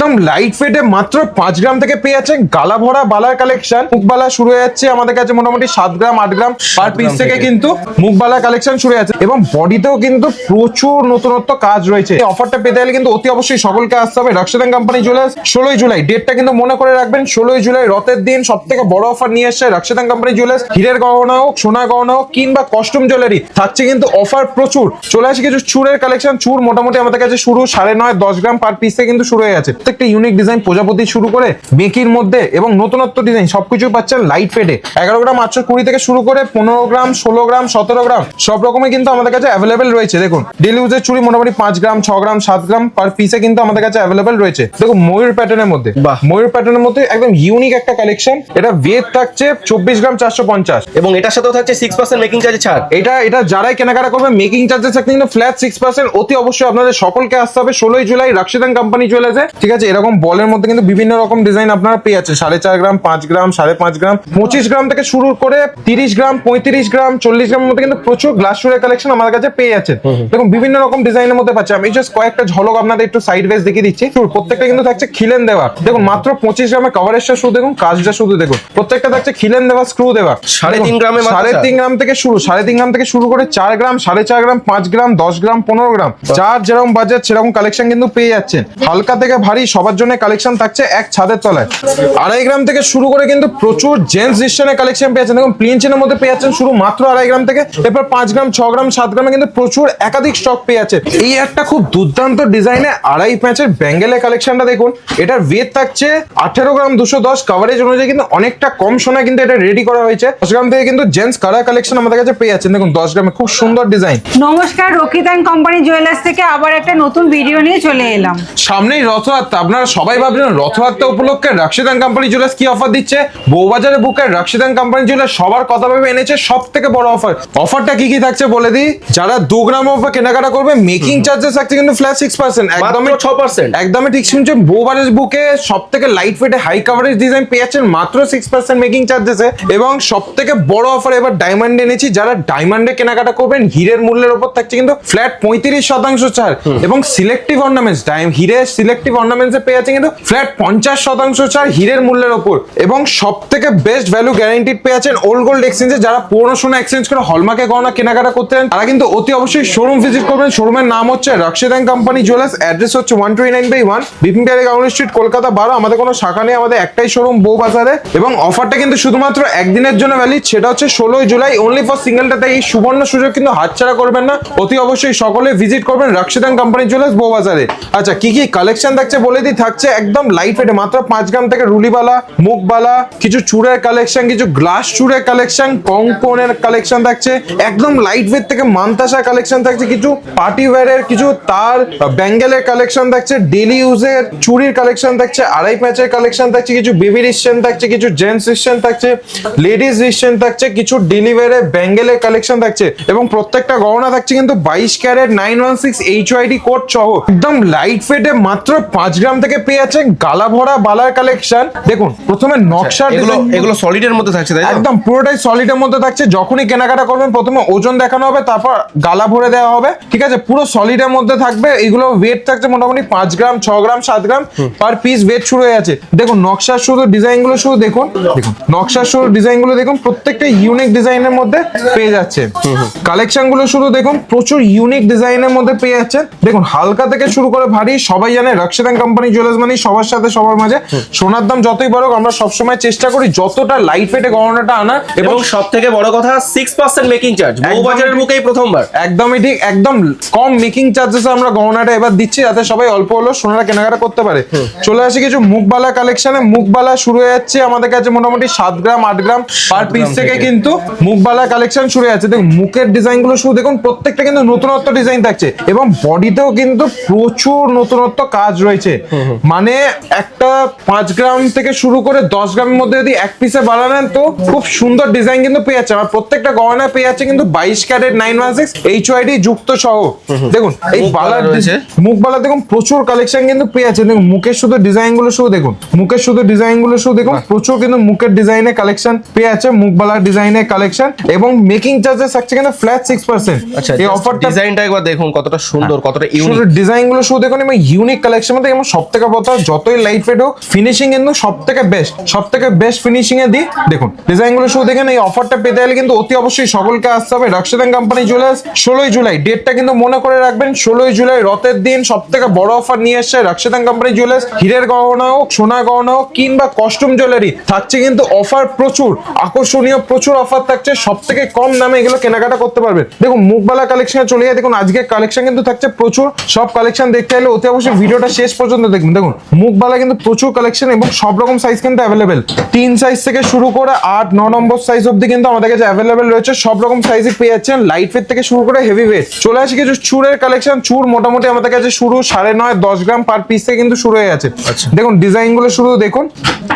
একদম লাইট ফেটে মাত্র 5 গ্রাম থেকে পেয়ে যাচ্ছেন গালা ভরা বালার কালেকশন। মুখবালা শুরু হয়ে যাচ্ছে আমাদের কাছে মোটামুটি 7 গ্রাম 8 গ্রাম পার পিস থেকে কিন্তু মুখবালা কালেকশন শুরু হয়ে যাচ্ছে এবং বডিতেও কিন্তু প্রচুর নতুনত্ব কাজ রয়েছে। এই অফারটা পেতে হলে কিন্তু অতি অবশ্যই সকলকে আসতে হবে রাশিদান কোম্পানি জুয়েলার্স। 16 জুলাই ডেটটা কিন্তু মনে করে রাখবেন, 16 জুলাই রথের দিন সব থেকে বড় অফার নিয়ে এসেছে রাশিদান কোম্পানি জুয়েলার্স। হীরের গহনা হোক, সোনার গহনা হোক কিংবা কস্টিউম জুয়েলারি থাকছে কিন্তু অফার প্রচুর। চলে আসে কিছু চুরের কালেকশন। চুর মোটামুটি আমাদের কাছে শুরু 9.5 10 গ্রাম পার পিস থেকে কিন্তু শুরু হয়ে গেছে। প্রত্যেকটা ইউনিক ডিজাইন প্রজাপতি শুরু করে মেকির মধ্যে এবং নতুনত্ব ডিজাইন সবকিছু পাচ্ছেন লাইট ফেটে। 11 গ্রাম 820 থেকে শুরু করে 15 গ্রাম 16 গ্রাম 17 গ্রাম সব রকমের কিন্তু আমাদের কাছে অ্যাভেলেবেল রয়েছে। দেখুন ডেলি ইউজের চুড়ি মোটামুটি 5 গ্রাম 6 গ্রাম 7 গ্রাম পার পিসে কিন্তু আমাদের কাছে অ্যাভেলেবেল রয়েছে। দেখুন ময়ূর প্যাটার্নের মধ্যে, ময়ূর প্যাটার্নের মধ্যে একদম ইউনিক একটা কালেকশন। এটা ওয়েট থাকছে 24 গ্রাম 450 এবং এটার সাথেও থাকছে 6% মেকিং চার্জ ছাড়। এটা যারাই কেনাকাটা করবে মেকিং চার্জেস থাকছে কিন্তু ফ্ল্যাট 6%। অতি অবশ্যই আপনাদের সকলকে আসতে হবে 16 জুলাই রাশিদান কোম্পানি জুয়েলার্সে। ঠিক আছে, এরকম বলের মধ্যে কিন্তু বিভিন্ন রকম ডিজাইন আপনারা পেয়ে যাচ্ছেন। 4.5 গ্রাম 5 গ্রাম 5.5 গ্রাম 25 গ্রাম থেকে শুরু করে 30 গ্রাম 35 গ্রাম 40 গ্রামের মধ্যে কিন্তু প্রচুর গ্লাস চুরের কালেকশন আমাদের কাছে পেয়ে যাচ্ছেন। দেখুন বিভিন্ন রকম ডিজাইনের মধ্যে পাচ্ছি। আমি জাস্ট কয়েকটা ঝলক আপনাদের একটু সাইড ওয়াইজ দেখিয়ে দিচ্ছি। প্রত্যেকটা কিন্তু থাকছে খিলেন দেওয়া। দেখুন মাত্র 25 গ্রামের কভারেজটা শুধু দেখুন, কাজটা শুধু দেখুন। প্রত্যেকটা থাকছে খিলেন দেওয়া, স্ক্রু দেওয়া। 3.5 গ্রামে 3.5 গ্রাম থেকে শুরু, 3.5 গ্রাম থেকে শুরু করে 4 গ্রাম 4.5 গ্রাম 5 গ্রাম 10 গ্রাম 15 গ্রাম যার যেরকম বাজেট সেরকম কালেকশন কিন্তু পেয়ে যাচ্ছেন। হালকা থেকে ভারী সবার জন্য কালেকশন থাকছে এক ছাদের তলায়। 2.5 গ্রাম থেকে শুরু করে কিন্তু প্রচুর জেন্টস ডিজাইনের কালেকশন পেয়ে যাচ্ছেন। দেখুন প্লেন চেনের মধ্যে পেয়ে যাচ্ছেন শুরু মাত্র 2.5 গ্রাম থেকে। এরপর 5 গ্রাম 6 গ্রাম 7 গ্রামে কিন্তু প্রচুর একাধিক স্টক পেয়ে যাচ্ছে। এই একটা খুব দুর্দান্ত ডিজাইনে 2.5 প্যাচের ব্যাঙ্গেলের কালেকশনটা দেখুন। এটার ওয়েট থাকছে 18 গ্রাম 210। কভারেজ অনুযায়ী কিন্তু অনেকটা কম সোনা কিন্তু এটা রেডি করা হয়েছে। 10 গ্রাম থেকে কিন্তু জেন্টস কালার কালেকশন আমাদের কাছে পেয়ে যাচ্ছেন। দেখুন 10 গ্রামে খুব সুন্দর ডিজাইন। নমস্কার, রকিতান কোম্পানি জুয়েলার্স থেকে আবার একটা নতুন ভিডিও নিয়ে চলে এলাম। সামনেই রথযাত্রা, আপনারা সবাই ভাবছেন রথযাত্রা উপলক্ষে রাশিদান কোম্পানি জুয়েলার্স কি অফার দিচ্ছে। বউবাজারে বুকের রাশিদান কোম্পানি জুয়েলার্স সবার কথা ভেবে এনেছে সব থেকে বড় অফার। অফারটা কি কি থাকছে বলে দিই। যারা 2 গ্রাম অফার কেনাকাটা করবে মেকিং চার্জেস থাকছে কিন্তু ফ্ল্যাট 6%। একদমই 6%। একদমই ঠিক শুনছেন। বউবাজার বুকে সব থেকে লাইট ওয়েটে হাই কভারেজ ডিজাইন পেয়ে যাচ্ছেন মাত্র 6% মেকিং চার্জেসে। এবং সব থেকে বড় অফার এবার ডায়মন্ড এনেছি। যারা ডায়মন্ডে কেনাকাটা করবেন হীরের মূল্যের উপর থাকছে কিন্তু ফ্ল্যাট 35% ছাড় এবং সিলেক্টিভ অর্নামেন্টস হিরের সিলেক্টিভ অর্নামেন্টসে পেয়ে যাচ্ছে কিন্তু ফ্ল্যাট 50% ছাড় হীরের মূল্যের উপর। এবং সব থেকে বেস্ট ভ্যালু গ্যারান্টিড পেয়ে যাচ্ছেন ওল্ড গোল্ড এক্সচেঞ্জে। যারা পুরনো সোনা এক্সচেঞ্জ করে হলমার্কে গহনা কেনাকাটা করতে চান তারা কিন্তু অতি অবশ্যই শোরুম ভিজিট করবেন। শোরুমের নাম হচ্ছে রাশিদান কোম্পানি জুয়েলার্স। অ্যাড্রেস হচ্ছে 129/1 বিপিন বিহারী গাউন স্ট্রিট, কলকাতা 12। আমাদের কোনো শাখা নেই, আমাদের একটাই শোরুম বউবাজারে। এবং অফারটা কিন্তু শুধুমাত্র একদিনের জন্য ভ্যালিড, সেটা হচ্ছে 16 জুলাই অনলি ফর সিঙ্গেলটাতে। এই সুবর্ণ সুযোগ কিন্তু হাতছাড়া করবেন না। অতি অবশ্যই সকলে ভিজিট করবেন রাশিদান কোম্পানি জুয়েলার্স বউবাজারে। আচ্ছা কি কি কালেকশন থাকছে বলে দিই। থাকছে একদম লাইট ওয়েটে মাত্র 5 গ্রাম থেকে রুলিবালা মুখবালা, কিছু চুড়ের কালেকশন, কিছু গ্লাস চুড়ের কালেকশন, কঙ্কনের কালেকশন থাকছে। একদম লাইট ওয়েট থেকে মানতাসা কালেকশন থাকছে, কিছু পার্টি ওয়্যারের কিছু তার ব্যাঙ্গেলের কালেকশন থাকছে, ডেলি ইউজের চুড়ির কালেকশন থাকছে, 2.5 প্যাচের কালেকশন থাকছে, কিছু বেবি রিসেন্ট থাকছে, কিছু জেন্টস রিসেন্ট থাকছে, লেডিস রিসেন্ট থাকছে, কিছু ডেলিভারি ব্যাঙ্গেলের কালেকশন থাকছে। এবং প্রত্যেকটা গহনা থাকছে কিন্তু 22 ক্যারেট 916 HYD কোড সহ। একদম লাইট ওয়েটে মাত্র 5 গ্রাম থেকে পেয়ে যাচ্ছে গালা ভরা বালার কালেকশন। দেখুন প্রথমে নকশা, এগুলো সলিডের মধ্যে থাকছে তাই না? একদম পুরোটাই সলিডের মধ্যে থাকছে। যখনই কেনাকাটা করবেন প্রথমে ওজন দেখানো হবে, তারপর গালা ভরে দেওয়া হবে। ঠিক আছে, পুরো সলিডের মধ্যে থাকবে। এগুলো ওয়েট থাকছে মোটামুটি 5 গ্রাম 6 গ্রাম 7 গ্রাম পার পিস ওয়েট শুরু হয়ে আছে। দেখুন নকশার শুধু ডিজাইন গুলো শুধু দেখুন, নকশার শুধু ডিজাইন গুলো দেখুন, প্রত্যেকটা ইউনিক ডিজাইনের মধ্যে পেয়ে যাচ্ছে। কালেকশন গুলো শুধু দেখুন, প্রচুর ইউনিক ডিজাইনের মধ্যে পেয়ে যাচ্ছে। দেখুন হালকা থেকে শুরু করে ভারী, সবাই জানে রাশিদান কোম্পানি জুয়েলার্স মানে সবার সাথে সবার মাঝে। সোনার দাম যতই বাড়ুক আমরা সবসময় চেষ্টা করি যতটা লাইট ওয়েটে গহনাটা আনার। এবং সব থেকে বড় কথা 6% মেকিং চার্জ বউবাজারের বুকেই প্রথমবার। একদমই ঠিক, একদম কম মেকিং চার্জেস আমরা গহনাটা এবার দিচ্ছি যাতে সবাই অল্প হলো সোনাটা কেনাকাটা করতে পারে। চলে আসি কিছু মুখবালা কালেকশনে। মুখবালা শুরু হয়ে যাচ্ছে আমাদের কাছে মোটামুটি 7 গ্রাম 8 গ্রাম পার পিস থেকে কিন্তু মুখবালা কালেকশন শুরু হয়ে যাচ্ছে। দেখুন মুখের ডিজাইন গুলো শুধু দেখুন, প্রত্যেকটা কিন্তু নতুনত্ব ডিজাইন থাকছে এবং বডিতেও কিন্তু প্রচুর নতুনত্ব কাজ রয়েছে। মানে একটা 5 গ্রাম থেকে শুরু করে 10 গ্রামের মধ্যে যদি এক পিসে বানালেন তো খুব সুন্দর ডিজাইন কিন্তু পেয়ে যাচ্ছে। আর প্রত্যেকটা গহনা পেয়ে যাচ্ছে কিন্তু 22 ক্যারেট 916 HYD যুক্ত সহ। দেখুন এই বালার মুখ বালা দেখুন প্রচুর কালেকশন কিন্তু পেয়ে যাচ্ছে। দেখুন মুখের শুধু ডিজাইন গুলো শুধু দেখুন, মুখের শুধু ডিজাইন গুলো শুধু দেখুন, প্রচুর কিন্তু মুখের ডিজাইনের কালেকশন পেয়ে যাচ্ছে, মুখ বালার ডিজাইনের কালেকশন। এবং মেকিং চার্জেস থাকছে কিন্তু ফ্ল্যাট 6%। আচ্ছা এই অফারটা ডিজাইনটা একবার দেখুন কতটা সুন্দর, কতটা ইউনিক ডিজাইন গুলো শুধু দেখুন এবং ইউনিক কালেকশন মধ্যে এবং সব থেকে বড় যতই লাইট ওয়েট হোক ফিনিশিং কিন্তু সব থেকে বেস্ট ফিনিশিং এ দিই। দেখুন ডিজাইন গুলো শুধু দেখেন। এই অফারটা পেতে গেলে কিন্তু অতি অবশ্যই সকলকে আসতে হবে রাশিদান কোম্পানি জুয়েলার্স। 16 জুলাই ডেটটা কিন্তু মনে করে রাখবেন। 16 জুলাই রথের দিন সব থেকে বড় অফার নিয়ে এসছে রাশিদান কোম্পানি জুয়েলার্স। হীরের গহনা হোক, সোনা গহনা হোক কিংবা কস্টিউম জুয়েলারি থাকছে কিন্তু অফার প্রচুর, আকর্ষণীয় প্রচুর অফার থাকছে। সব থেকে কম দামে এগুলো কেনাকাটা করতে পারবেন। দেখুন মুখবালা কালেকশনে চলে যায়। দেখুন আজকে কালেকশন কিন্তু থাকছে প্রচুর। সব কালেকশন দেখতে হলে অতি অবশ্যই ভিডিওটা শেষ পর্যন্ত দেখুন। দেখুন মুখবালা কিন্তু প্রচুর কালেকশন এবং সব রকম সাইজ কিন্তু অ্যাভেলেবেল। 3 সাইজ থেকে শুরু করে 8-9 নম্বর সাইজ অবধি কিন্তু আমাদের কাছে অ্যাভেলেবেল রয়েছে। সব রকম সাইজে পেয়ে যাচ্ছেন, লাইট ওয়েট থেকে শুরু করে হেভি ওয়েট। চলে আসে কিছু চুরের কালেকশন। চুর মোটামুটি আমাদের কাছে শুরু 9.5-10 গ্রাম পার পিস থেকে কিন্তু শুরু হয়ে যাচ্ছে। দেখুন ডিজাইন গুলো শুরু দেখুন,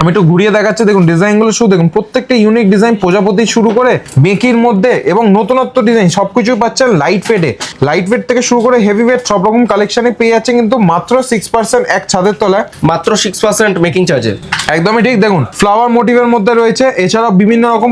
আমি একটু ঘুরিয়ে দেখাচ্ছি। দেখুন ডিজাইন গুলো শুরু দেখুন, প্রত্যেকটা ইউনিক ডিজাইন, প্রজাপতি শুরু করে মেকির মধ্যে এবং নতুনত্ব ডিজাইন সবকিছু পাচ্ছেন লাইট ওয়েটে। লাইট ওয়েট থেকে শুরু করে হেভি ওয়েট সব রকম কালেকশনে পেয়ে যাচ্ছে কিন্তু মাত্র 6% এক ছাদের তলায়। মাত্র 6% মেকিং চার্জে। একদমই ঠিক। দেখুন ফ্লাওয়ার মোটিভের মধ্যে রয়েছে, এছাড়াও বিভিন্ন রকম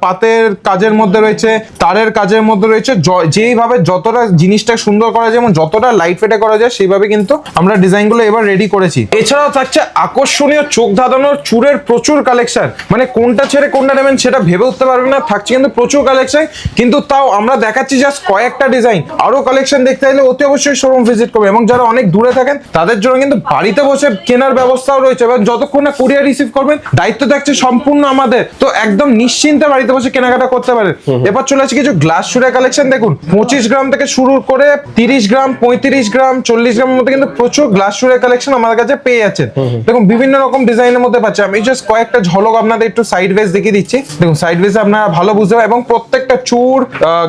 পাতের কাজের মধ্যে রয়েছে, তারের কাজের মধ্যে রয়েছে। যেইভাবে যতটা জিনিসটা সুন্দর করা যায় এবং যতটা লাইট ওয়েটে করা যায় সেইভাবে কিন্তু আমরা ডিজাইনগুলো এবার রেডি করেছি। এছাড়াও থাকছে আকর্ষণীয় চোখ ধাঁধানোর চুরের প্রচুর কালেকশন, মানে কোনটা ছেড়ে কোনটা নেবেন সেটা ভেবে উঠতে পারবেন না। থাকছে কিন্তু প্রচুর কালেকশন, কিন্তু তাও আমরা দেখাচ্ছি জাস্ট কয়েকটা ডিজাইন। আরো কালেকশন দেখতে চাইলে অতি অবশ্যই শোরুম ভিজিট করবে। এবং যারা অনেক দূরে থাকেন তাদের জন্য কিন্তু বাড়িতে বসে কেনার ব্যবস্থাও রয়েছে। এবং যতক্ষণ না কুরিয়ার রিসিভ করবেন দায়িত্ব থাকছে সম্পূর্ণ আমাদের, তো একদম নিশ্চিন্তে বাড়িতে বসে কেনাকাটা করতে পারেন। এবার চলে আসছে কিছু গ্লাস চুরের কালেকশন। দেখুন 25 গ্রাম থেকে শুরু করে 30 গ্রাম, 35 গ্রাম, 40 গ্রামের মধ্যে কিন্তু প্রচুর গ্লাস চুরের কালেকশন আমাদের কাছে পেয়ে যাচ্ছেন। দেখুন বিভিন্ন রকম ডিজাইনের মধ্যে পাচ্ছেন। আমি জাস্ট কয়েকটা ঝলক আপনাদের একটু সাইড ওয়েজ দেখিয়ে দিচ্ছি। দেখুন সাইড ওয়েজ আপনারা ভালো বুঝতে পারবেন। এবং প্রত্যেকটা চুর,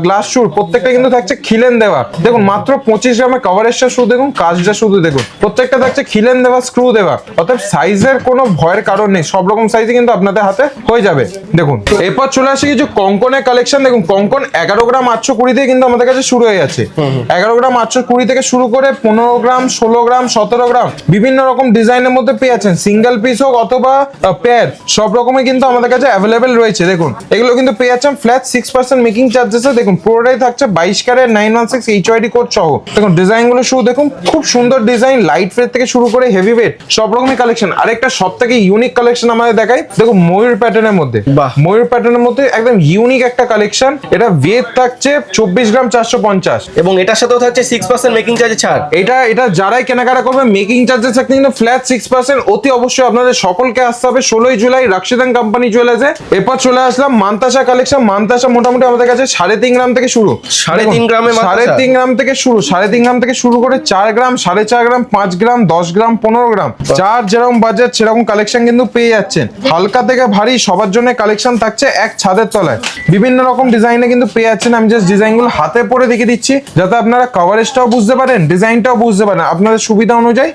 গ্লাস চুর প্রত্যেকটা কিন্তু থাকছে খিলেন দেওয়া। দেখুন মাত্র 25 গ্রামের কভারেজটা শুধু দেখুন, কাজটা শুধু দেখুন, প্রত্যেকটা থাকছে খিলেন দেওয়া, স্ক্রু দেওয়া। অর্থাৎ সাইজের কোনো ভয়ের কারণ নেই, সব রকম সাইজে কিন্তু আপনাদের হাতে হয়ে যাবে। দেখুন এরপর চলে আসে কিছু কঙ্কনের কালেকশন। দেখুন কঙ্কন 11 গ্রাম 820 দিয়ে কিন্তু আমাদের কাছে শুরু হয়ে যাচ্ছে। 11 গ্রাম 820 থেকে শুরু করে 15 গ্রাম, 16 গ্রাম, 17 গ্রাম বিভিন্ন রকম ডিজাইনের মধ্যে পেয়ে যাচ্ছেন। সিঙ্গেল পিস হোক অথবা পেয়ার সব রকমই কিন্তু আমাদের কাছে অ্যাভেলেবেল রয়েছে। দেখুন এগুলো কিন্তু পেয়ে যাচ্ছেন ফ্ল্যাট 6% মেকিং চার্জেস। দেখুন পুরোটাই থাকছে 22 ক্যারেট 916 HYD কোড সহ। দেখুন ডিজাইন গুলো শুধু দেখুন, খুব সুন্দর ডিজাইন, লাইট ওয়েট থেকে শুরু করে হেভি ওয়েট সব রকমই কালেকশন। আরেকটা সব থেকে ইউনিক কালেকশন আমাদের দেখাই। দেখুন ময়ূর প্যাটার্নের মধ্যে, ময়ূর প্যাটার্নের মধ্যে একদম ইউনিক একটা কালেকশন। এটা ওয়েট থাকছে 24 গ্রাম 450 এবং এটার সাথেও থাকছে 6% মেকিং চার্জে ছাড়। এটা যারাই কেনাকাটা করবে মেকিং চার্জেস থাকছে কিন্তু ফ্ল্যাট 6%। অতি অবশ্যই আপনাদের সকলকে আসতে হবে 16 জুলাই রাশিদান কোম্পানি জুয়েলার্সে। এরপর চলে আসলাম মান্তাসা কালেকশন। মান্তাসা মোটামুটি আমাদের কাছে 3.5 গ্রাম থেকে শুরু। 3.5 গ্রামে 3.5 গ্রাম থেকে শুরু, 3.5 গ্রাম থেকে শুরু করে 4 গ্রাম, 4.5 গ্রাম, 5 গ্রাম, 10 গ্রাম, 15 গ্রাম, যার যেরকম বাজেট সেরকম কালেকশন কিন্তু পেয়ে যাচ্ছেন। হালকা থেকে ভারী সবার জন্য কালেকশন থাকছে এক ছাদের তলায়। বিভিন্ন রকম ডিজাইনে কিন্তু পেয়ে যাচ্ছেন। আমি জাস্ট ডিজাইনগুলো হাতে পরে দেখিয়ে দিচ্ছি যাতে আপনারা কভারেজটাও বুঝতে পারেন, ডিজাইনটাও বুঝতে পারেন। আপনাদের সুবিধা অনুযায়ী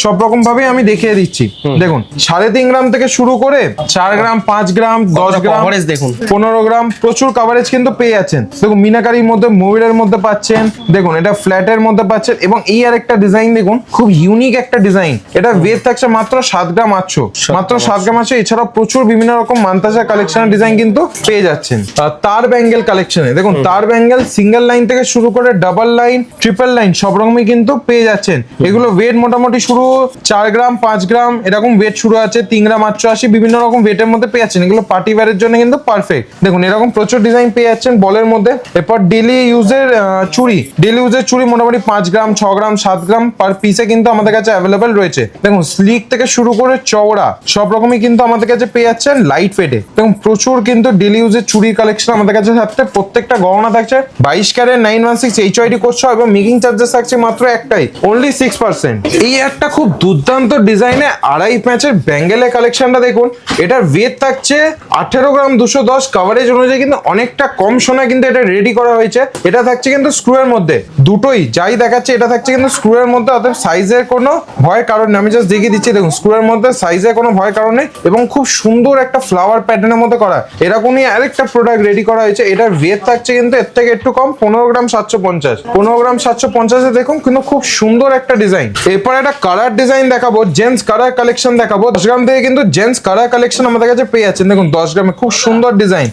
সব রকম ভাবে আমি দেখিয়ে দিচ্ছি। দেখুন 3.5 গ্রাম থেকে শুরু করে 4 গ্রাম, 5 গ্রাম, 10 গ্রাম, দেখুন 15 গ্রাম প্রচুর কভারেজ কিন্তু পেয়ে যাচ্ছেন। দেখুন মিনাকারির মধ্যে, ময়ূরের মধ্যে পাচ্ছেন। দেখুন এটা ফ্ল্যাটের মধ্যে পাচ্ছেন। এবং এই আর একটা ডিজাইন দেখুন, খুব ইউনিক একটা ডিজাইন। এটা ওয়েট থাকছে মাত্র 7 গ্রাম 800, মাত্র 7 গ্রাম 800। এছাড়াও প্রচুর বিভিন্ন রকম মান্তাসা কালেকশনের ডিজাইন কিন্তু পেয়ে যাচ্ছেন। তার ব্যাঙ্গেল কালেকশনে দেখুন, তার ব্যাঙ্গেল সিঙ্গেল লাইন থেকে শুরু করে ডাবল লাইন, ট্রিপল লাইন সব রকমই কিন্তু পেয়ে যাচ্ছেন। এগুলো ওয়েট মোটামুটি শুরু 4 গ্রাম, 5 গ্রাম এরকম ওয়েট শুরু আছে, 3 গ্রাম 880 বিভিন্ন রকম ওয়েটের মধ্যে পেয়ে যাচ্ছেন। এগুলো পার্টি ওয়্যারের জন্য কিন্তু পারফেক্ট। দেখুন এরকম প্রচুর ডিজাইন পেয়ে যাচ্ছেন বলের মধ্যে। এরপর ডেলি ইউজের চুড়ি, ডেলি ইউজের চুড়ি মোটামুটি 5 গ্রাম, 6 গ্রাম, 7 গ্রাম পার পিসে কিন্তু আমাদের কাছে অ্যাভেলেবেল রয়েছে। দেখুন স্লিক থেকে শুরু করে চওড়া সব রকমই কিন্তু আমাদের কাছে পেয়ে যাচ্ছেন লাইট ওয়েটে। এবং প্রচুর কিন্তু ডেলি ইউজের চুড়ির কালেকশন আমাদের কাছে থাকছে। প্রত্যেকটা গহনা থাকছে 22 ক্যারেট 916 HYD করছে এবং মেকিং চার্জেস থাকছে মাত্র একটাই, অনলি 6%। এই একটা খুব দুর্দান্ত ডিজাইনে আড়াই প্যাচের ব্যাঙ্গেলের কালেকশনটা দেখুন। এটার ওয়েট থাকছে 18 গ্রাম 210। কভারেজ অনুযায়ী কিন্তু অনেকটা কম সোনা কিন্তু এটা রেডি করা হয়েছে। এটা থাকছে কিন্তু স্ক্রু এর মধ্যে, দুটোই যাই দেখাচ্ছে এটা থাকছে কিন্তু স্ক্রু এর মধ্যে। অর্থাৎ সাইজের কোনো ভয় কারণ নেই। আমি জাস্ট দেখিয়ে দিচ্ছি। দেখুন স্ক্রু এর মধ্যে সাইজের কোনো ভয় কারণ নেই এবং খুব সুন্দর একটা ফ্লাওয়ার প্যাটার্নের মধ্যে করা। এরকমই আরেকটা প্রোডাক্ট রেডি করা হয়েছে। এটার ওয়েট থাকছে কিন্তু এর থেকে একটু কম, 15 গ্রাম 750। 15 গ্রাম 750 দেখুন কিন্তু খুব সুন্দর একটা ডিজাইন। এরপর একটা কালার ডিজাইন দেখাবো, জেন্টস কালার কালেকশন দেখাবো। 10 গ্রাম থেকে কিন্তু জেন্টস কালার কালেকশন আমাদের কাছে পেয়ে যাচ্ছেন। দেখুন 10 গ্রামে খুব সুন্দর ডিজাইন।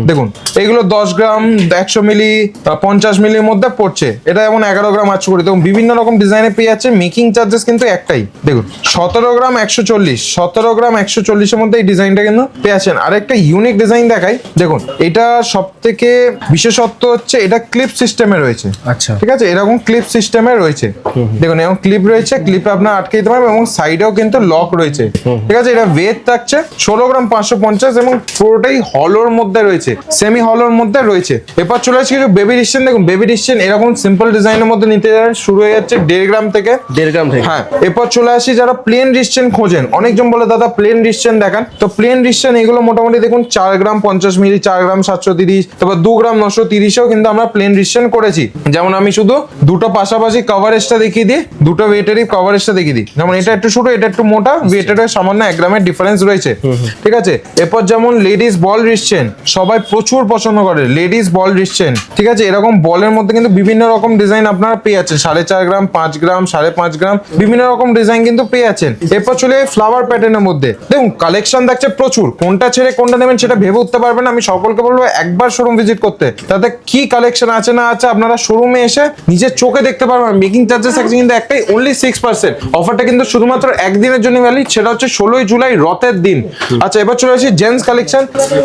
দেখুন এগুলো 10 গ্রাম, 100 মিলি, 50 মিলির মধ্যে পড়ছে। এটা যেমন 11 গ্রাম 800 করে। দেখুন বিভিন্ন রকম ডিজাইনে পেয়ে যাচ্ছে। মেকিং চার্জেস কিন্তু একটাই। দেখুন 17 গ্রাম 140, 17 গ্রাম 140 এর মধ্যে এই ডিজাইনটা কিন্তু পেয়ে যাচ্ছেন। আর একটা ইউনিক ডিজাইন দেখাই। দেখুন এটা সব থেকে বিশেষত্ব হচ্ছে এটা ক্লিপ সিস্টেমে রয়েছে। আচ্ছা। ঠিক আছে, এরকম ক্লিপ সিস্টেমে রয়েছে। দেখুন এরকম ক্লিপ রয়েছে, ক্লিপে আপনার আটকে দিতে পারবেন এবং সাইডেও কিন্তু লক রয়েছে। ঠিক আছে, এটা ওয়েট থাকছে 16 গ্রাম 550 এবং পুরোটাই হলোর মধ্যে রয়েছে, সেমি হলোর মধ্যে রয়েছে। এরপর চলে আসছে কিছু বেবি ডিসটেন। দেখুন বেবি ডিসটেন এরকম সিম্পল ডিজাইনের মধ্যে নিতে যাবেন, শুরু হয়ে যাচ্ছে 1.5 গ্রাম থেকে। 1.5 গ্রাম থেকে। হ্যাঁ, এরপর চলে আসি যারা প্লেন ডিসটেন খোঁজেন। অনেকজন বলে দাদা প্লেন ডিসটেন দেখান, তো প্লেন ডিসটেন এগুলো মোটামুটি দেখুন 4 গ্রাম 50 মিলি, 4 গ্রাম 730, তারপর 2 গ্রাম 930এও কিন্তু আমরা প্লেন ডিসটেন করেছি। যেমন আমি শুধু দুটো পাশাপাশি কভারেজটা দেখিয়ে দিই, দুটো ওয়েটেরই কভারেজটা দেখিয়ে দিই। যেমন এটা একটু ছোট, এটা একটু মোটা, ওয়েটের সামান্য 1 গ্রামের ডিফারেন্স রয়েছে। ঠিক আছে, এরপর যেমন লেডিস বল রিস্টেন সবাই প্রচুর পছন্দ করে, লেডিস বল রিস্টেন। ঠিক আছে, এরকম বলের মধ্যে কিন্তু বিভিন্ন রকম ডিজাইন আপনারা পেয়ে যাচ্ছেন। 4.5 গ্রাম, 5 গ্রাম, 5.5 গ্রাম, বিভিন্ন রকম ডিজাইন কিন্তু পেয়ে যাচ্ছেন। এরপর চলে ফ্লাওয়ার প্যাটার্নের মধ্যে দেখুন কালেকশন দেখছে প্রচুর, কোনটা ছেড়ে কোনটা নেবেন সেটা ভেবে উঠতে পারবেন। আমি সকলকে বলবো একবার শোরুম ভিজিট করতে, তাতে কি কালেকশন আছে না আছে আপনারা শোরুমে এসে নিজের চোখে দেখতে পারবেন। মেকিং চার্জেস আছে কিন্তু একটাই, অনলি 6%। অফারটা কিন্তু শুধুমাত্র একদিনের জন্য ভ্যালিড, সেটা হচ্ছে 16 জুলাই রথের দিন। আচ্ছা, এবার চলে আসি জেন্টস কালেকশন।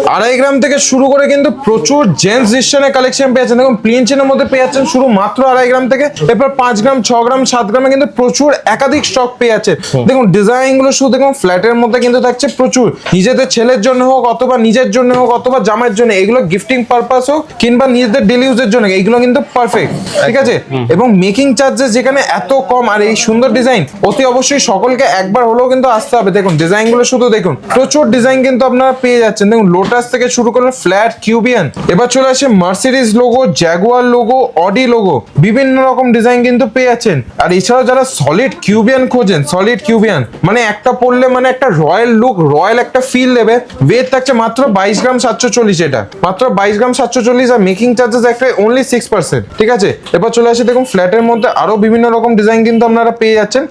2.5 গ্রাম থেকে শুরু করে কিন্তু প্রচুর জেন্টস ডিসটেনের কালেকশন পেয়ে যাচ্ছেন। দেখুন প্লেন চেনের মধ্যে পেয়ে যাচ্ছেন শুরু মাত্র 2.5 গ্রাম থেকে। এরপর 5 গ্রাম, 6 গ্রাম, 7 গ্রামে কিন্তু প্রচুর একাধিক স্টক পেয়ে যাচ্ছে। দেখুন ডিজাইন গুলো শুধু দেখুন ফ্ল্যাটের মধ্যে কিন্তু থাকছে প্রচুর, নিজেদের ছেলের জন্য হোক অথবা নিজের জন্য হোক অথবা জামাইয়ের জন্য, এগুলো গিফটিং পারপাস হোক কিংবা নিজেদের ডেলি ইউজের জন্য, এইগুলো কিন্তু পারফেক্ট। ঠিক আছে, এবং মেকিং চার্জেস যেখানে এত কম আর এই সুন্দর ডিজাইন, অতি অবশ্যই সকলকে একবার হলেও কিন্তু আসতে হবে। দেখুন ডিজাইন গুলো শুধু দেখুন, প্রচুর ডিজাইন কিন্তু আপনারা পেয়ে যাচ্ছেন। দেখুন লোটাস থেকে শুরু করে ফ্ল্যাট, কিউবিয়ান, এবার চলে আসে Mercedes logo, Jaguar logo, Audi logo, বিভিন্ন রকম ডিজাইন কিন্তু পেয়ে যাচ্ছেন। আর এছাড়াও যারা সলিড কিউবিয়ান খোঁজেন, সলিড কিউবিয়ান মানে একটা পরলে মানে একটা রয়্যাল লুক, রয়্যাল একটা ফিল দেবে। ওয়েট থাকছে মাত্র 22 গ্রাম 740, এটা মাত্র 22 গ্রাম 740 আর মেকিং চার্জেস একটা অনলি 6%। ঠিক আছে, এবার চলে আসে দেখুন ফ্ল্যাটের মধ্যে আরো বিভিন্ন রকম ডিজাইন কিন্তু আপনারা পেয়ে যাচ্ছেন।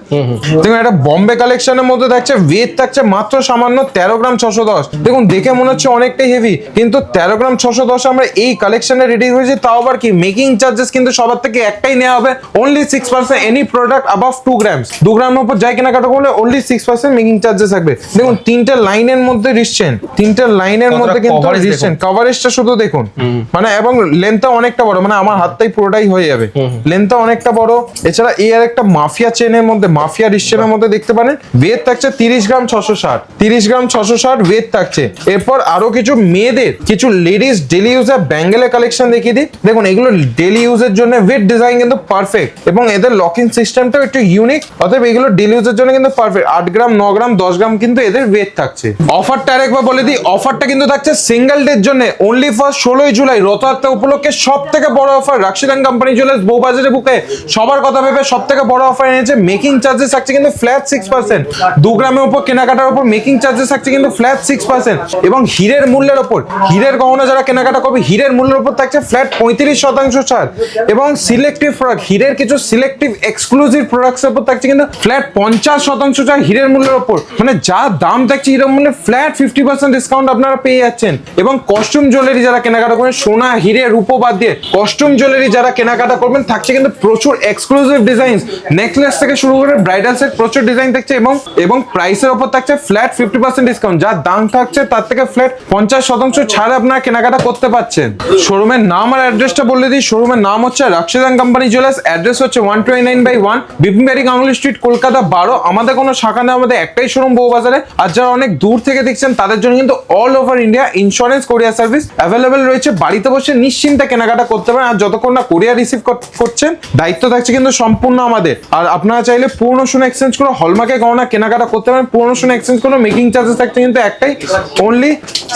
দেখুন এটা বম্বে কালেকশনের মধ্যে থাকছে, ওয়েট থাকছে মাত্র সামান্য 13 গ্রাম 610। দেখুন দেখে মনে হচ্ছে অনেকটাই হেভি, কিন্তু 13 গ্রাম 610 আমরা এই কালেকশনে রেডি হয়েছে। তাও আবার কি মেকিং চার্জেস কিন্তু সবার থেকে একটাই নেওয়া হবে, only 6%। Any product above 2 grams, 2 গ্রামের উপর যাই কেনাকাটা করলে অনলি 6% মেকিং চার্জেস থাকবে। দেখুন তিনটে লাইনের মধ্যে রিস্টেন, তিনটে লাইনের মধ্যে কিন্তু রিস্টেন, কভারেজটা শুধু দেখুন মানে, এবং লেন্থটা অনেকটা বড়, মানে আমার হাতটাই পুরোটাই হয়ে যাবে, লেন্থটা অনেকটা বড়। এছাড়া এই আর একটা মাফিয়া চেনের মধ্যে, মাফিয়া রিস্টেনের মধ্যে দেখতে পারেন ওয়েট থাকছে 30 গ্রাম 660, 30 গ্রাম 660 ওয়েট থাকছে। এরপর আরো কিছু মেয়েদের, কিছু লেডিস ডেলি ইউজার ব্যাঙ্গেলের কালেকশন দেখিয়ে দিই। দেখুন এগুলো ডেলি ইউজের জন্য ওয়েট ডিজাইন কিন্তু পারফেক্ট এবং এদের লকিং সিস্টেমটাও একটু ইউনিক, অতএব এগুলো ডেলি ইউজের জন্য কিন্তু পারফেক্ট। 8 গ্রাম, 9 গ্রাম, 10 গ্রাম কিন্তু এদের ওয়েট থাকছে। অফারটা আরেকবার বলে দিই, অফারটা কিন্তু থাকছে সিঙ্গেল ডের জন্য, অনলি ফর 16 জুলাই রথযাত্রা উপলক্ষে সব থেকে বড় অফার। রাশিদান কোম্পানি জুয়েলার্স বউবাজারে বুকে সবার কথা ভেবে সব থেকে বড় অফার এনেছে। মেকিং চার্জেস থাকছে কিন্তু ফ্ল্যাট 6%, 2 গ্রামের উপর কেনাকাটার উপর মেকিং চার্জেস থাকছে কিন্তু ফ্ল্যাট 6%। এবং হীরের মূল্যের উপর, হীরের গহনা যারা কেনাকাটা করবে হীরের মূল্যের উপর থাকছে ফ্ল্যাট 35% ছাড়। এবং সিলেক্টিভ প্রোডাক্ট, হীরের কিছু সিলেক্টিভ এক্সক্লুসিভ প্রোডাক্টসের উপর থাকছে কিন্তু ফ্ল্যাট 50% ছাড় হীরের মূল্যের উপর। মানে যা দাম থাকছে হীরের মূল্যে ফ্ল্যাট 50% ডিসকাউন্ট আপনারা পেয়ে যাচ্ছেন। এবং কস্টিউম জুয়েলারি যারা কেনাকাটা করবেন, সোনা হিরে রূপো বাদ দিয়ে কস্টিউম জুয়েলারি যারা কেনাকাটা করবেন থাকছে কিন্তু প্রচুর এক্সক্লুসিভ ডিজাইন, নেকলেস থেকে শুরু করে ব্রাইডাল সেট প্রচুর ডিজাইন থাকছে। এবং প্রাইসের উপর থাকছে ফ্ল্যাট 50% ডিসকাউন্ট, যা দাম থাকছে তার থেকে ফ্ল্যাট 50% ছাড় আপনারা কেনাকাটা করতে পারছেন। শোরুমের নাম আর অ্যাড্রেসটা বলে দিই। শোরুমের নাম হচ্ছে রাশিদান কোম্পানি জুয়েলার্স, অ্যাড্রেস হচ্ছে 129/1 বিপিনবাড়ি গাঙ্গুলি স্ট্রিট, কলকাতা 12। আমাদের কোনো শাখা নেই, আমাদের একটাই শোরুম বউবাজারে। আর যারা অনেক দূর থেকে দেখছেন তাদের জন্য কিন্তু অল ওভার ইন্ডিয়া ইন্স্যুরেন্স কোরিয়ার সার্ভিস অ্যাভেলেবেল রয়েছে। বাড়িতে বসে নিশ্চিন্তে কেনাকাটা করতে পারেন। আর যতক্ষণ না কোরিয়ার রিসিভ করছেন দায়িত্ব থাকছে কিন্তু সম্পূর্ণ আমাদের। আর আপনারা চাইলে পুরনো সোনা এক্সচেঞ্জ করে হলমার্কে গহনা কেনাকাটা করতে পারেন। পুরনো সোনা এক্সচেঞ্জ করে মেকিং চার্জেস থাকছে কিন্তু একটাই, অনলি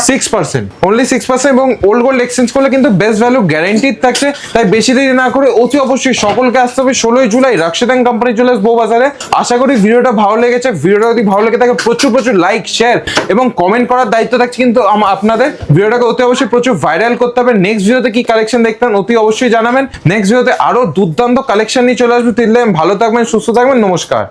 6%, অনলি 6%। এবং ওল্ড গোল্ড এক্সচেঞ্জ করলে কিন্তু বেস্ট ভ্যালু গ্যারান্টিড থাকছে। তাই বেশি দেরি না করে অতি অবশ্যই সকলকে আসতে হবে 16 জুলাই রাশিদান কোম্পানি জুয়েলার্স বউবাজারে। আশা করি ভিডিওটা ভালো লেগেছে। ভিডিওটা যদি ভালো লেগে থাকে প্রচুর লাইক, শেয়ার এবং কমেন্ট করার দায়িত্ব থাকছে কিন্তু আপনাদের। ভিডিওটাকে অতি অবশ্যই প্রচুর ভাইরাল করতে হবে। নেক্সট ভিডিওতে কি কালেকশন দেখতেন অতি অবশ্যই জানাবেন। নেক্সট ভিডিওতে আরো দুর্দান্ত কালেকশন নিয়ে চলে আসবে। ভালো থাকবেন, সুস্থ থাকবেন, নমস্কার।